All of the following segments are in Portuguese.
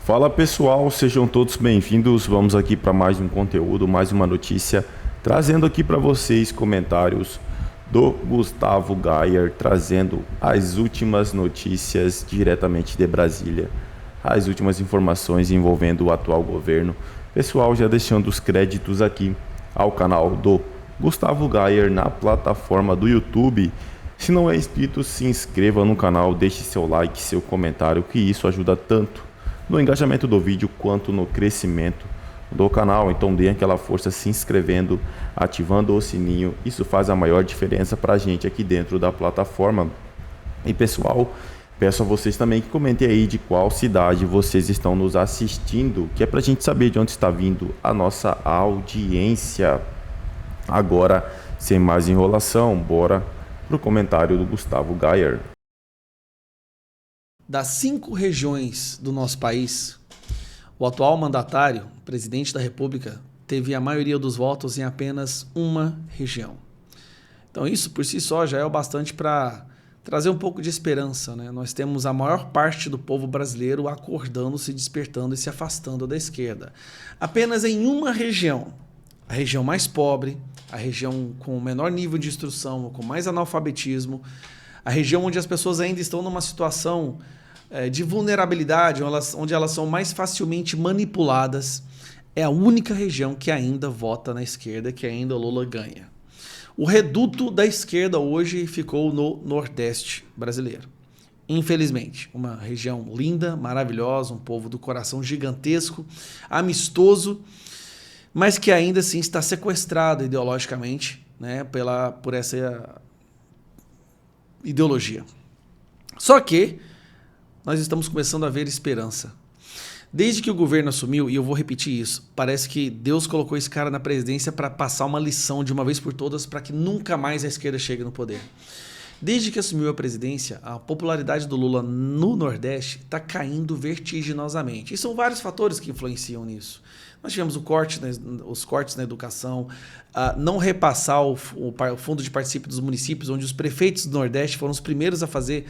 Fala pessoal, sejam todos bem-vindos. Vamos aqui para mais um conteúdo, mais uma notícia, trazendo aqui para vocês comentários do Gustavo Gayer, trazendo as últimas notícias diretamente de Brasília, as últimas informações envolvendo o atual governo. Pessoal, já deixando os créditos aqui ao canal do Gustavo Gayer na plataforma do YouTube. Se não é inscrito, se inscreva no canal, deixe seu like, seu comentário, que isso ajuda tanto no engajamento do vídeo quanto no crescimento do canal. Então dê aquela força se inscrevendo, ativando o sininho, isso faz a maior diferença para a gente aqui dentro da plataforma. E pessoal, peço a vocês também que comentem aí de qual cidade vocês estão nos assistindo, que é para a gente saber de onde está vindo a nossa audiência. Agora, sem mais enrolação, bora pro comentário do Gustavo Gayer. Das 5 regiões do nosso país, o atual mandatário, presidente da República, teve a maioria dos votos em apenas uma região. Então isso por si só já é o bastante para trazer um pouco de esperança, né? Nós temos a maior parte do povo brasileiro acordando, se despertando e se afastando da esquerda. Apenas em uma região, a região mais pobre, a região com o menor nível de instrução, com mais analfabetismo, a região onde as pessoas ainda estão numa situação de vulnerabilidade, onde elas são mais facilmente manipuladas, é a única região que ainda vota na esquerda, que ainda o Lula ganha. O reduto da esquerda hoje ficou no Nordeste brasileiro. Infelizmente, uma região linda, maravilhosa, um povo do coração gigantesco, amistoso, mas que ainda assim está sequestrado ideologicamente, né, por essa ideologia. Só que nós estamos começando a ver esperança. Desde que o governo assumiu, e eu vou repetir isso, parece que Deus colocou esse cara na presidência para passar uma lição de uma vez por todas para que nunca mais a esquerda chegue no poder. Desde que assumiu a presidência, a popularidade do Lula no Nordeste está caindo vertiginosamente. E são vários fatores que influenciam nisso. Nós tivemos os cortes na educação, não repassar o fundo de participe dos municípios, onde os prefeitos do Nordeste foram os primeiros a fazer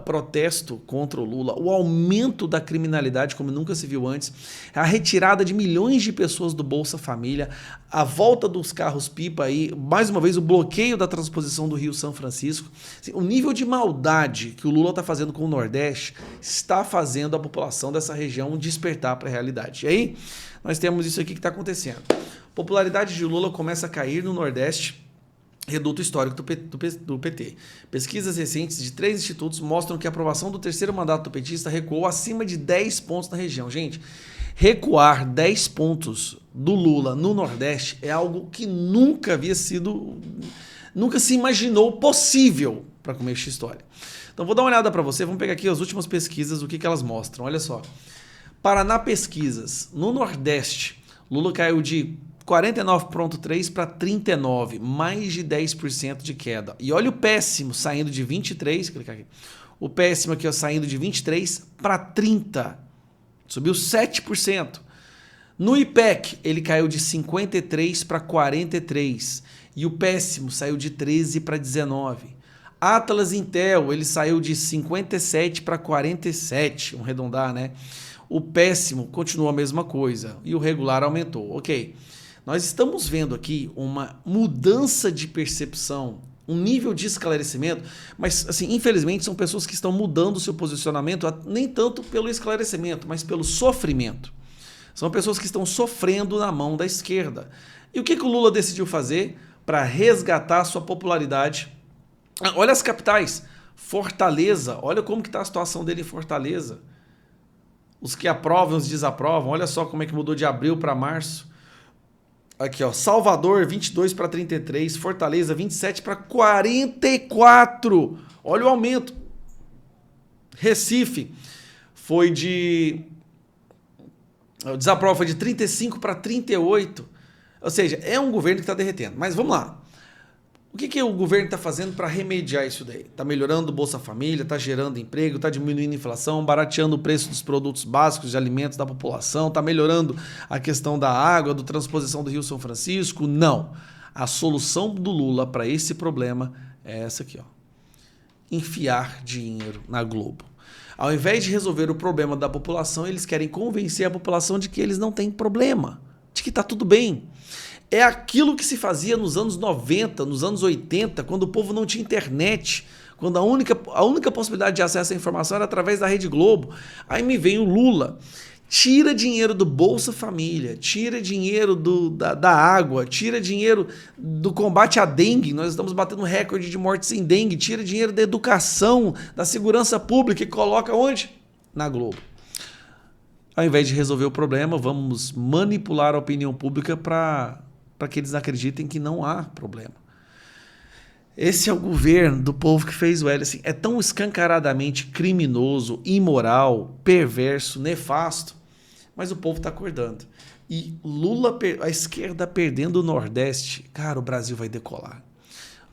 protesto contra o Lula, o aumento da criminalidade como nunca se viu antes, a retirada de milhões de pessoas do Bolsa Família, a volta dos carros-pipa, e mais uma vez o bloqueio da transposição do Rio São Francisco. Assim, o nível de maldade que o Lula está fazendo com o Nordeste está fazendo a população dessa região despertar para a realidade. E aí nós temos isso aqui que está acontecendo. Popularidade de Lula começa a cair no Nordeste, reduto histórico do PT. Pesquisas recentes de 3 institutos mostram que a aprovação do terceiro mandato do petista recuou acima de 10 pontos na região. Gente, recuar 10 pontos do Lula no Nordeste é algo que nunca se imaginou possível para começo de história. Então vou dar uma olhada para você, vamos pegar aqui as últimas pesquisas, o que elas mostram. Olha só. Paraná Pesquisas, no Nordeste, Lula caiu de 49,3 para 39, mais de 10% de queda. E olha o péssimo saindo de 23, clicar aqui. O péssimo aqui saindo de 23 para 30, subiu 7%. No IPEC, ele caiu de 53 para 43 e o péssimo saiu de 13 para 19. Atlas Intel, ele saiu de 57 para 47, vamos arredondar, né? O péssimo continua a mesma coisa e o regular aumentou. Ok, nós estamos vendo aqui uma mudança de percepção, um nível de esclarecimento, mas assim, infelizmente são pessoas que estão mudando o seu posicionamento nem tanto pelo esclarecimento, mas pelo sofrimento. São pessoas que estão sofrendo na mão da esquerda. E o que o Lula decidiu fazer para resgatar a sua popularidade? Olha as capitais. Fortaleza, olha como que está a situação dele em Fortaleza. Os que aprovam, os desaprovam. Olha só como é que mudou de abril para março. Aqui, ó, Salvador, 22 para 33. Fortaleza, 27 para 44. Olha o aumento. Recife, o desaprova foi de 35 para 38. Ou seja, é um governo que está derretendo. Mas vamos lá. O que o governo está fazendo para remediar isso daí? Está melhorando o Bolsa Família, está gerando emprego, está diminuindo a inflação, barateando o preço dos produtos básicos de alimentos da população, está melhorando a questão da água, da transposição do Rio São Francisco? Não. A solução do Lula para esse problema é essa aqui, ó. Enfiar dinheiro na Globo. Ao invés de resolver o problema da população, eles querem convencer a população de que eles não têm problema, de que está tudo bem. É aquilo que se fazia nos anos 90, nos anos 80, quando o povo não tinha internet, quando a única possibilidade de acesso à informação era através da Rede Globo. Aí me vem o Lula, tira dinheiro do Bolsa Família, tira dinheiro da água, tira dinheiro do combate à dengue, nós estamos batendo recorde de mortes em dengue, tira dinheiro da educação, da segurança pública e coloca onde? Na Globo. Ao invés de resolver o problema, vamos manipular a opinião pública para que eles acreditem que não há problema. Esse é o governo do povo que fez o L. Assim, é tão escancaradamente criminoso, imoral, perverso, nefasto, mas o povo está acordando. E Lula, a esquerda perdendo o Nordeste, cara, o Brasil vai decolar.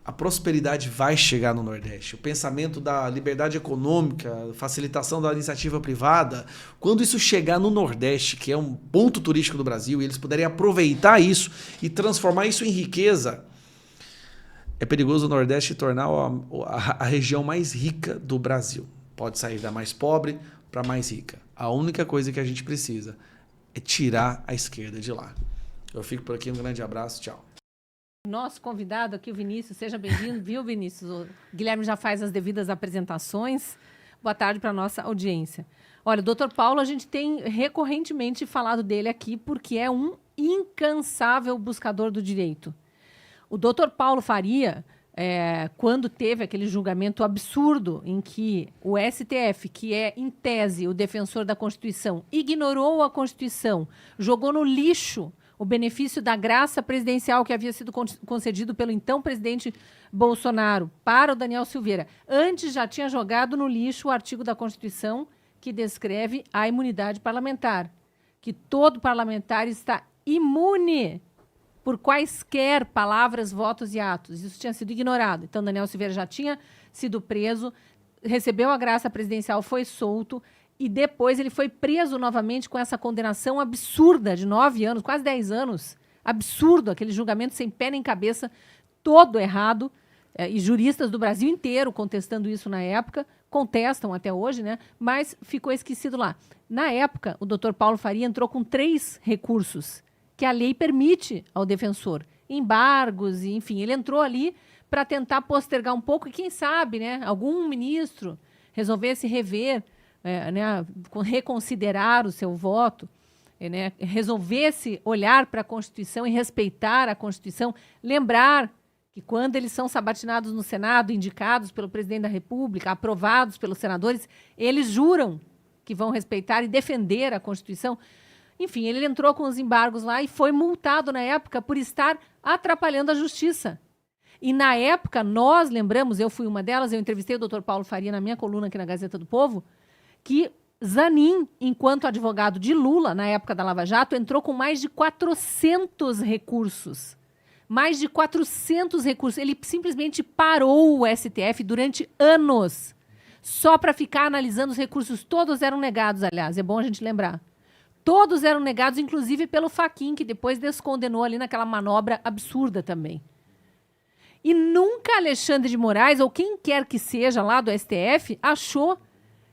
A prosperidade vai chegar no Nordeste. O pensamento da liberdade econômica, facilitação da iniciativa privada, quando isso chegar no Nordeste, que é um ponto turístico do Brasil, e eles puderem aproveitar isso e transformar isso em riqueza, é perigoso o Nordeste tornar a região mais rica do Brasil. Pode sair da mais pobre para mais rica. A única coisa que a gente precisa é tirar a esquerda de lá. Eu fico por aqui, um grande abraço, tchau. Nosso convidado aqui, o Vinícius, seja bem-vindo, viu, Vinícius? O Guilherme já faz as devidas apresentações. Boa tarde para a nossa audiência. Olha, o doutor Paulo, a gente tem recorrentemente falado dele aqui porque é um incansável buscador do direito. O doutor Paulo Faria, quando teve aquele julgamento absurdo em que o STF, que é, em tese, o defensor da Constituição, ignorou a Constituição, jogou no lixo o benefício da graça presidencial que havia sido concedido pelo então presidente Bolsonaro para o Daniel Silveira. Antes já tinha jogado no lixo o artigo da Constituição que descreve a imunidade parlamentar, que todo parlamentar está imune por quaisquer palavras, votos e atos. Isso tinha sido ignorado. Então, Daniel Silveira já tinha sido preso, recebeu a graça presidencial, foi solto, e depois ele foi preso novamente com essa condenação absurda de 9 anos, quase 10 anos. Absurdo, aquele julgamento sem pé nem cabeça, todo errado. E juristas do Brasil inteiro contestando isso na época, contestam até hoje, né? Mas ficou esquecido lá. Na época, o doutor Paulo Faria entrou com 3 recursos que a lei permite ao defensor. Embargos, enfim, ele entrou ali para tentar postergar um pouco e, quem sabe, né, algum ministro resolvesse rever, né, reconsiderar o seu voto, né, resolvesse olhar para a Constituição e respeitar a Constituição, lembrar que quando eles são sabatinados no Senado, indicados pelo presidente da República, aprovados pelos senadores, eles juram que vão respeitar e defender a Constituição. Enfim, ele entrou com os embargos lá e foi multado na época por estar atrapalhando a justiça. E na época, nós lembramos, eu fui uma delas, eu entrevistei o doutor Paulo Faria na minha coluna aqui na Gazeta do Povo, que Zanin, enquanto advogado de Lula, na época da Lava Jato, entrou com mais de 400 recursos. Mais de 400 recursos. Ele simplesmente parou o STF durante anos, só para ficar analisando os recursos. Todos eram negados, aliás, é bom a gente lembrar. Todos eram negados, inclusive pelo Fachin, que depois descondenou ali naquela manobra absurda também. E nunca Alexandre de Moraes, ou quem quer que seja lá do STF, achou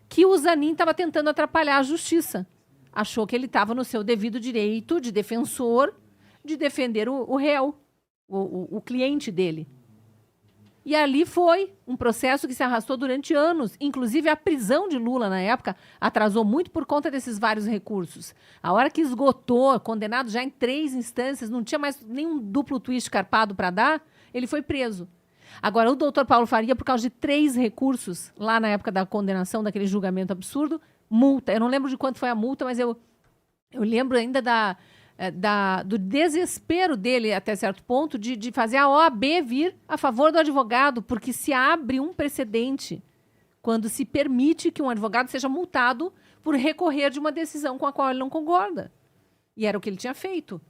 que o Zanin estava tentando atrapalhar a justiça. Achou que ele estava no seu devido direito de defensor, de defender o réu, o cliente dele. E ali foi um processo que se arrastou durante anos. Inclusive, a prisão de Lula, na época, atrasou muito por conta desses vários recursos. A hora que esgotou, condenado já em 3 instâncias, não tinha mais nenhum duplo twist carpado para dar, ele foi preso. Agora, o doutor Paulo Faria, por causa de 3 recursos, lá na época da condenação, daquele julgamento absurdo, multa. Eu não lembro de quanto foi a multa, mas eu lembro ainda do desespero dele, até certo ponto, de fazer a OAB vir a favor do advogado, porque se abre um precedente quando se permite que um advogado seja multado por recorrer de uma decisão com a qual ele não concorda. E era o que ele tinha feito.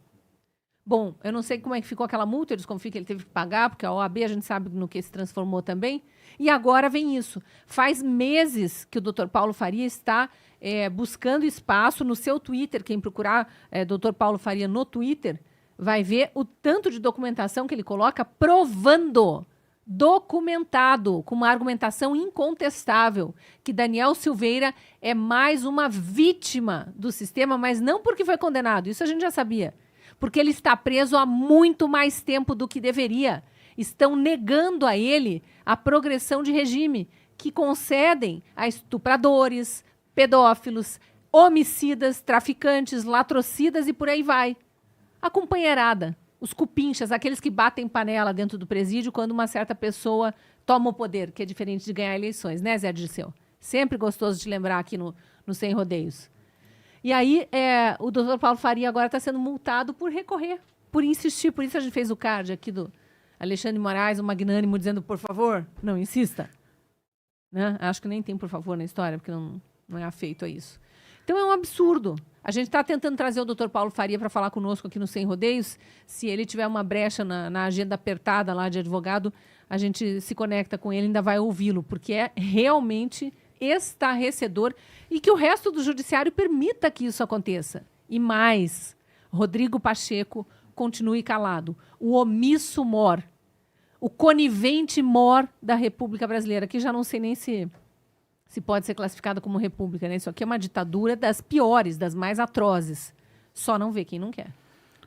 Bom, eu não sei como é que ficou aquela multa, eu desconfio que ele teve que pagar, porque a OAB a gente sabe no que se transformou também. E agora vem isso. Faz meses que o doutor Paulo Faria está buscando espaço no seu Twitter. Quem procurar doutor Paulo Faria no Twitter vai ver o tanto de documentação que ele coloca provando documentado, com uma argumentação incontestável, que Daniel Silveira é mais uma vítima do sistema, mas não porque foi condenado, isso a gente já sabia, porque ele está preso há muito mais tempo do que deveria. Estão negando a ele a progressão de regime, que concedem a estupradores, pedófilos, homicidas, traficantes, latrocidas e por aí vai. A companheirada, os cupinchas, aqueles que batem panela dentro do presídio quando uma certa pessoa toma o poder, que é diferente de ganhar eleições, né, Zé Dirceu? Sempre gostoso de lembrar aqui no Sem Rodeios. E aí, o doutor Paulo Faria agora está sendo multado por recorrer, por insistir. Por isso a gente fez o card aqui do Alexandre de Moraes, o magnânimo, dizendo, por favor, não insista. Né? Acho que nem tem por favor na história, porque não é afeito a isso. Então é um absurdo. A gente está tentando trazer o doutor Paulo Faria para falar conosco aqui no Sem Rodeios. Se ele tiver uma brecha na agenda apertada lá de advogado, a gente se conecta com ele e ainda vai ouvi-lo, porque é realmente estarrecedor e que o resto do judiciário permita que isso aconteça. E mais, Rodrigo Pacheco continue calado. O omisso mor, o conivente mor da República Brasileira, que já não sei nem se pode ser classificada como república, né? Isso aqui é uma ditadura das piores, das mais atrozes. Só não vê quem não quer.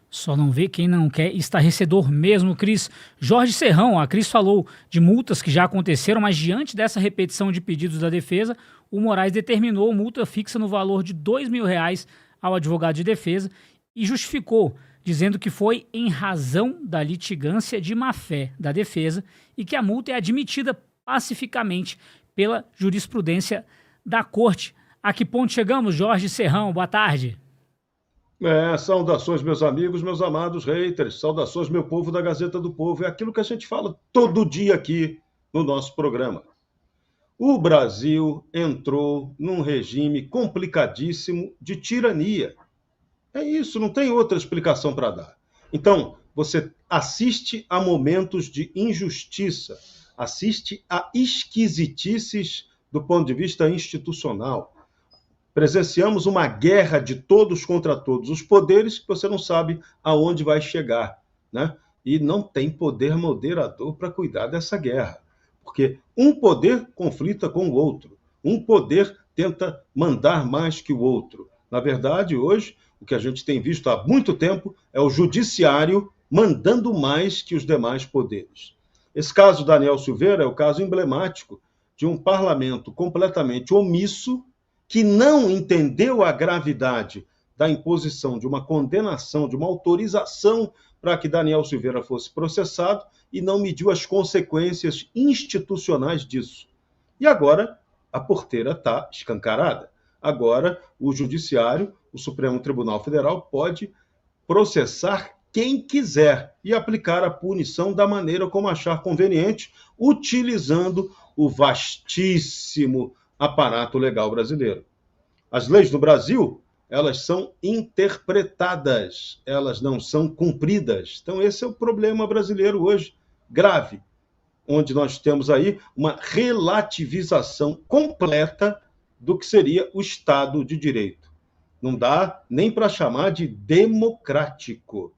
Só não vê quem não quer, estarrecedor mesmo, Cris. Jorge Serrão, a Cris falou de multas que já aconteceram, mas diante dessa repetição de pedidos da defesa, o Moraes determinou multa fixa no valor de R$2.000 ao advogado de defesa e justificou, dizendo que foi em razão da litigância de má-fé da defesa e que a multa é admitida pacificamente pela jurisprudência da Corte. A que ponto chegamos, Jorge Serrão? Boa tarde. Saudações, meus amigos, meus amados haters. Saudações, meu povo da Gazeta do Povo. É aquilo que a gente fala todo dia aqui no nosso programa. O Brasil entrou num regime complicadíssimo de tirania. É isso, não tem outra explicação para dar. Então, você assiste a momentos de injustiça, assiste a esquisitices do ponto de vista institucional. Presenciamos uma guerra de todos contra todos os poderes que você não sabe aonde vai chegar, né? E não tem poder moderador para cuidar dessa guerra, porque um poder conflita com o outro, um poder tenta mandar mais que o outro. Na verdade, hoje, o que a gente tem visto há muito tempo é o judiciário mandando mais que os demais poderes. Esse caso Daniel Silveira é o caso emblemático de um parlamento completamente omisso, que não entendeu a gravidade da imposição de uma condenação, de uma autorização para que Daniel Silveira fosse processado e não mediu as consequências institucionais disso. E agora a porteira está escancarada. Agora o Judiciário, o Supremo Tribunal Federal, pode processar quem quiser e aplicar a punição da maneira como achar conveniente, utilizando o vastíssimo aparato legal brasileiro. As leis no Brasil, elas são interpretadas, elas não são cumpridas. Então esse é o problema brasileiro hoje, grave, onde nós temos aí uma relativização completa do que seria o Estado de Direito. Não dá nem para chamar de democrático.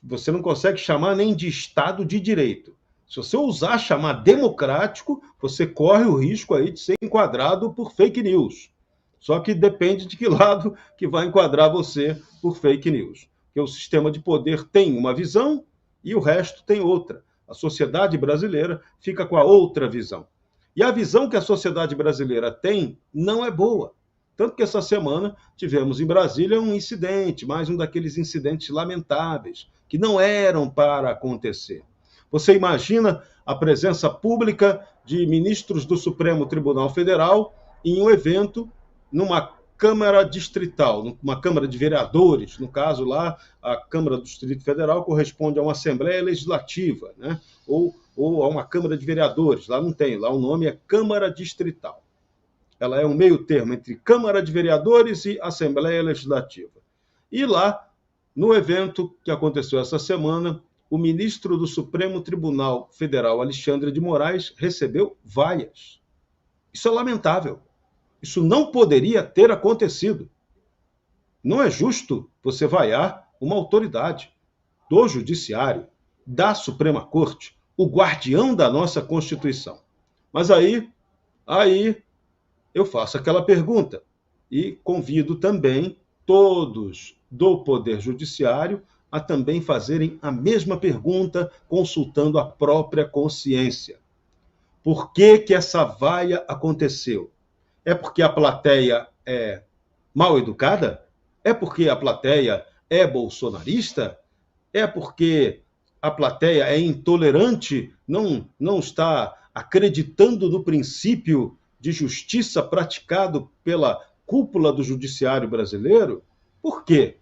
Você não consegue chamar nem de Estado de Direito. Se você ousar chamar democrático, você corre o risco aí de ser enquadrado por fake news. Só que depende de que lado que vai enquadrar você por fake news. Porque o sistema de poder tem uma visão e o resto tem outra. A sociedade brasileira fica com a outra visão. E a visão que a sociedade brasileira tem não é boa. Tanto que essa semana tivemos em Brasília um incidente, mais um daqueles incidentes lamentáveis, que não eram para acontecer. Você imagina a presença pública de ministros do Supremo Tribunal Federal em um evento numa Câmara Distrital, numa Câmara de Vereadores, no caso lá, a Câmara do Distrito Federal corresponde a uma Assembleia Legislativa, né? ou a uma Câmara de Vereadores, lá não tem, lá o nome é Câmara Distrital. Ela é um meio termo entre Câmara de Vereadores e Assembleia Legislativa. E lá, no evento que aconteceu essa semana, o ministro do Supremo Tribunal Federal, Alexandre de Moraes, recebeu vaias. Isso é lamentável. Isso não poderia ter acontecido. Não é justo você vaiar uma autoridade do Judiciário, da Suprema Corte, o guardião da nossa Constituição. Mas aí eu faço aquela pergunta e convido também todos do Poder Judiciário a também fazerem a mesma pergunta, consultando a própria consciência. Por que essa vaia aconteceu? É porque a plateia é mal educada? É porque a plateia é bolsonarista? É porque a plateia é intolerante, não está acreditando no princípio de justiça praticado pela cúpula do judiciário brasileiro? Por quê?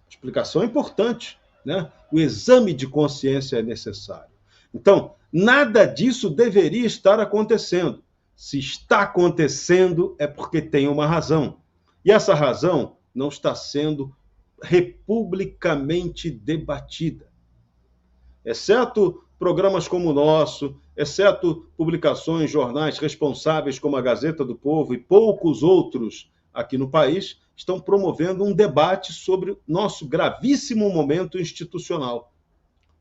A explicação é importante, né? O exame de consciência é necessário. Então, nada disso deveria estar acontecendo. Se está acontecendo, é porque tem uma razão. E essa razão não está sendo republicamente debatida. Exceto programas como o nosso, exceto publicações, jornais responsáveis como a Gazeta do Povo e poucos outros aqui no país, estão promovendo um debate sobre o nosso gravíssimo momento institucional.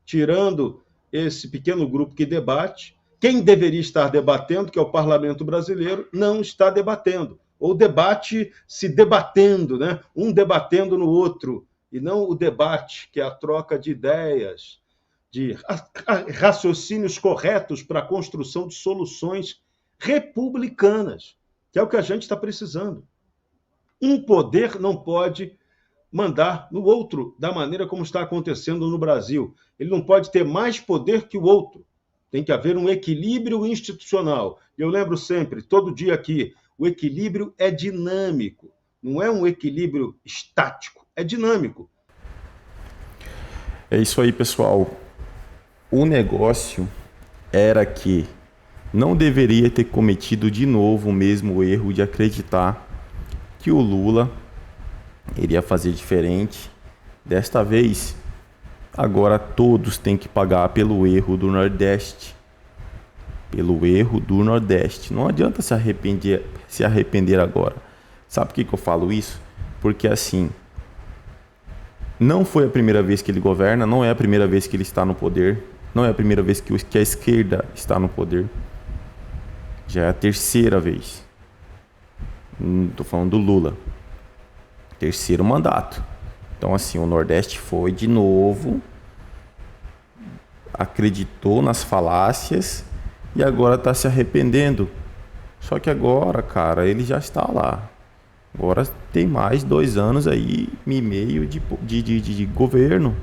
Tirando esse pequeno grupo que debate, quem deveria estar debatendo, que é o Parlamento Brasileiro, não está debatendo. Ou debate se debatendo, né? Um debatendo no outro, e não o debate, que é a troca de ideias, de raciocínios corretos para a construção de soluções republicanas, que é o que a gente está precisando. Um poder não pode mandar no outro da maneira como está acontecendo no Brasil. Ele não pode ter mais poder que o outro. Tem que haver um equilíbrio institucional. Eu lembro sempre, todo dia aqui, o equilíbrio é dinâmico. Não é um equilíbrio estático, é dinâmico. É isso aí, pessoal. O negócio era que não deveria ter cometido de novo o mesmo erro de acreditar que o Lula iria fazer diferente. Desta vez, agora todos têm que pagar pelo erro do Nordeste. Pelo erro do Nordeste. Não adianta se arrepender agora. Sabe por que eu falo isso? Porque assim, não foi a primeira vez que ele governa, não é a primeira vez que ele está no poder, não é a primeira vez que a esquerda está no poder. Já é a terceira vez. Estou falando do Lula. Terceiro mandato. Então, assim, o Nordeste foi de novo, acreditou nas falácias e agora está se arrependendo. Só que agora, cara, ele já está lá. Agora tem mais 2 anos aí e meio de governo.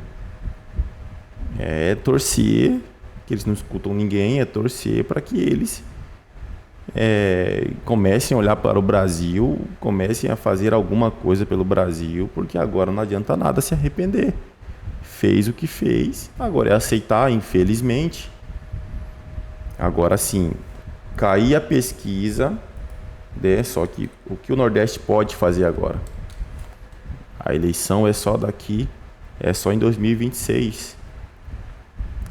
É torcer, que eles não escutam ninguém, é torcer para que eles comecem a olhar para o Brasil, comecem a fazer alguma coisa pelo Brasil, porque agora não adianta nada se arrepender. Fez o que fez, agora é aceitar, infelizmente. Agora sim, cair a pesquisa, né? Só que o que o Nordeste pode fazer agora? A eleição é só daqui, é só em 2026.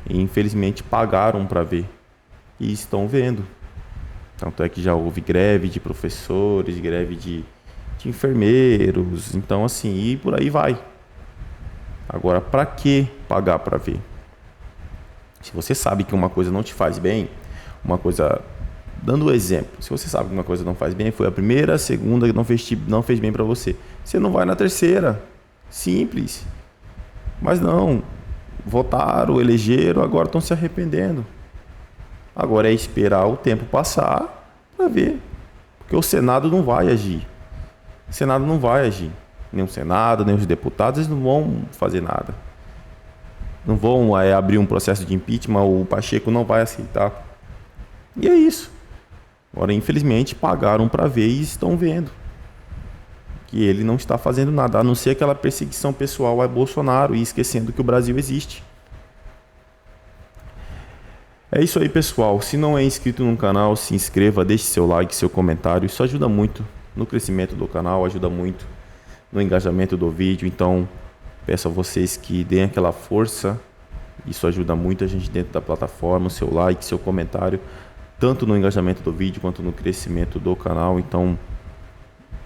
E infelizmente pagaram para ver. E estão vendo. Tanto é que já houve greve de professores, greve de enfermeiros. Então assim, e por aí vai. Agora, para que pagar para ver? Se você sabe que uma coisa não te faz bem, uma coisa... Dando um exemplo, se você sabe que uma coisa não faz bem, foi a primeira, a segunda que não fez bem para você. Você não vai na terceira. Simples. Mas não. Votaram, elegeram, agora estão se arrependendo. Agora é esperar o tempo passar para ver. Porque o Senado não vai agir. O Senado não vai agir. Nem o Senado, nem os deputados, eles não vão fazer nada. Não vão abrir um processo de impeachment, o Pacheco não vai aceitar. E é isso. Agora, infelizmente, pagaram para ver e estão vendo que ele não está fazendo nada, a não ser aquela perseguição pessoal a Bolsonaro e esquecendo que o Brasil existe. É isso aí, pessoal. Se não é inscrito no canal, se inscreva, deixe seu like, seu comentário. Isso ajuda muito no crescimento do canal, ajuda muito no engajamento do vídeo. Então, peço a vocês que deem aquela força. Isso ajuda muito a gente dentro da plataforma, seu like, seu comentário, tanto no engajamento do vídeo quanto no crescimento do canal. Então,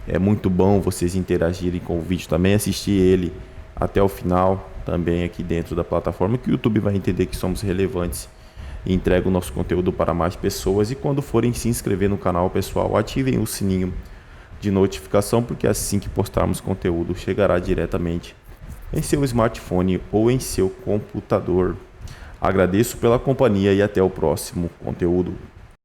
é muito bom vocês interagirem com o vídeo também, assistir ele até o final, também aqui dentro da plataforma, que o YouTube vai entender que somos relevantes e entrega o nosso conteúdo para mais pessoas. E quando forem se inscrever no canal, pessoal, ativem o sininho de notificação, porque assim que postarmos conteúdo chegará diretamente em seu smartphone ou em seu computador. Agradeço pela companhia e até o próximo conteúdo.